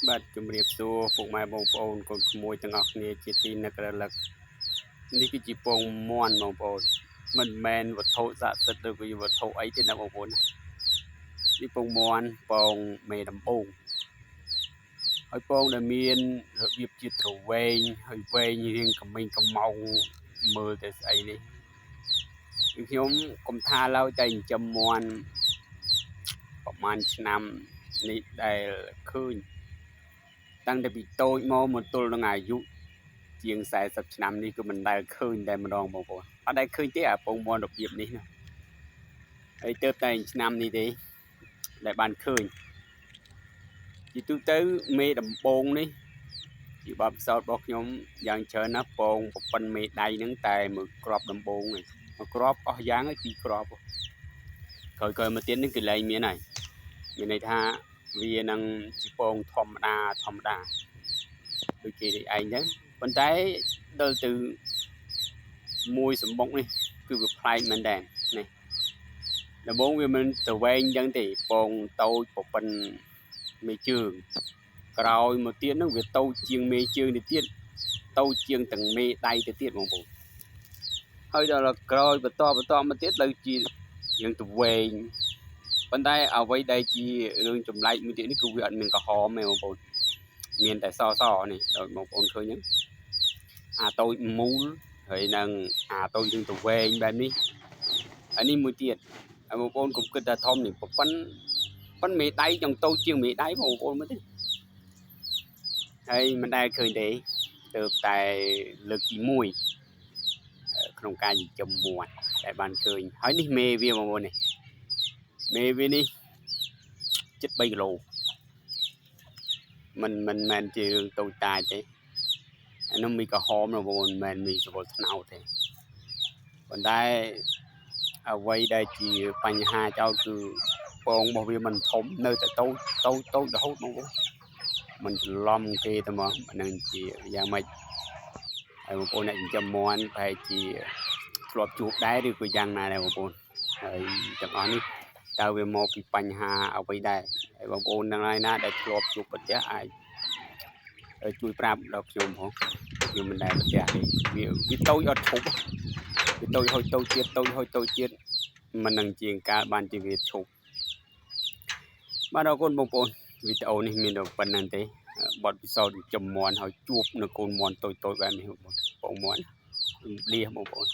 បាទជំរាបសួរពុកម៉ែបងប្អូនកូនក្មួយទាំងអស់គ្នាជាទីនឹករលឹកនេះគឺជាពងមាន់បងប្អូនមិនមែនវត្ថុស័ក្តិសិទ្ធិឬក៏វត្ថុអីទេណាបងប្អូននេះពងមាន់ពងមេដំបូងហើយពងដែលមានរបៀបជាទ្រវែងហើយវែងរៀងក្មេងកំម៉ោងមើលតែស្អីនេះខ្ញុំកុំថាឡើយតែចិញ្ចឹមមាន់ប្រហែលឆ្នាំនេះដែលឃើញតាំងតែពីតូចមកទល់នឹងអាយុជាង40ឆ្នាំនេះគឺមិនដែលឃើញតែម្ដងបងប្អូនអត់ដែលឃើញទេអាពងមាន់របៀបនេះណាហើយទៅតែឆ្នាំនេះទេដែលបានឃើញជាទូទៅមេដំបងនេះជាបបផ្សោតរបស់ខ្ញុំយ៉ាងច្រើនណាស់ពងប្រប៉ិនមេដៃហ្នឹងតែមួយគ្រាប់ដំបងឯងមួយគ្រាប់អស់យ៉ាងហើយពីរគ្រាប់ក្រោយមកទៀតនេះគឺលែងមានហើយមានន័យថាវានឹងជាពងធម្មតាដូចគេនេះឯងចឹងប៉ុន្តែដល់ទៅមួយសម្បុកនេះគឺវាប្លែកមែនដែរនេះដំបងវាមិនទៅវែងចឹងទេពងតូចប្រប៉ិនមេជើងក្រោយមកទៀតហ្នឹងវាតូចជាងមេជើងទៅទៀតតូចជាងទាំងមេដៃទៅទៀតបងប្អូនហើយដល់ក្រោយបន្តមកទៀតទៅជាយើងទៅវែងប៉ុន្តែអ្វីដែលជារឿងចម្លែកមួយទៀតនេះគឺវាអត់មានក្រហមទេបងប្អូនមានតែសនេះដោយបងប្អូនឃើញហ្នឹងអាតូចមូលហើយនឹងអាតូចយើងទៅវែងបែបនេះហើយនេះមួយទៀតហើយបងប្អូនកុំគិតថាធំនេះប៉ុនមេដៃចង់តូចជាងមេដៃបងប្អូនមើលទេហើយមិនដែលឃើញទេទើបតែលើកទី1ក្នុងការចិញ្ចឹមមាន់ដែលបានឃើញហើយនេះមេវាបងប្អូននេះមេវានេះជិត3គីឡូមិនមែនជារឿងតូចតាចទេអានោះមីក្រហមបងប្អូនមិនមែនមីសវលថ្នោតទេប៉ុន្តែអ្វីដែលជាបញ្ហាចោលគឺពងរបស់វាមិនធំនៅតែតូចរហូតបងប្អូនមិនច្រឡំគេទៅមកនឹងជាយ៉ាងម៉េចហើយបងប្អូនអ្នកចិញ្ចឹមមាន់ប្រហែលជាធ្លាប់ជួបដែរឬក៏យ៉ាងណាដែរបងប្អូនហើយទាំងអស់នេះតើវាមកពីបញ្ហាអ្វីដែរហើយបងប្អូនទាំងឡាយណាដែលធ្លាប់ជួបប្រទះអាចជួយប្រាប់ដល់ខ្ញុំផងខ្ញុំមិនដែលប្រទះទេវាតូចអត់ឈប់វាតូចហូចតូចទៀតមិននឹងជាងកាលបានជាវាឈប់បាទអរគុណបងប្អូនវីដេអូនេះមានតែប៉ុណ្្នឹងទេបទពិសោធន៍ចិញ្ចឹមមាន់ហើយជួបនៅកូនមាន់តូចបែបនេះបងប្អូនពងមាន់លាបងប្អូន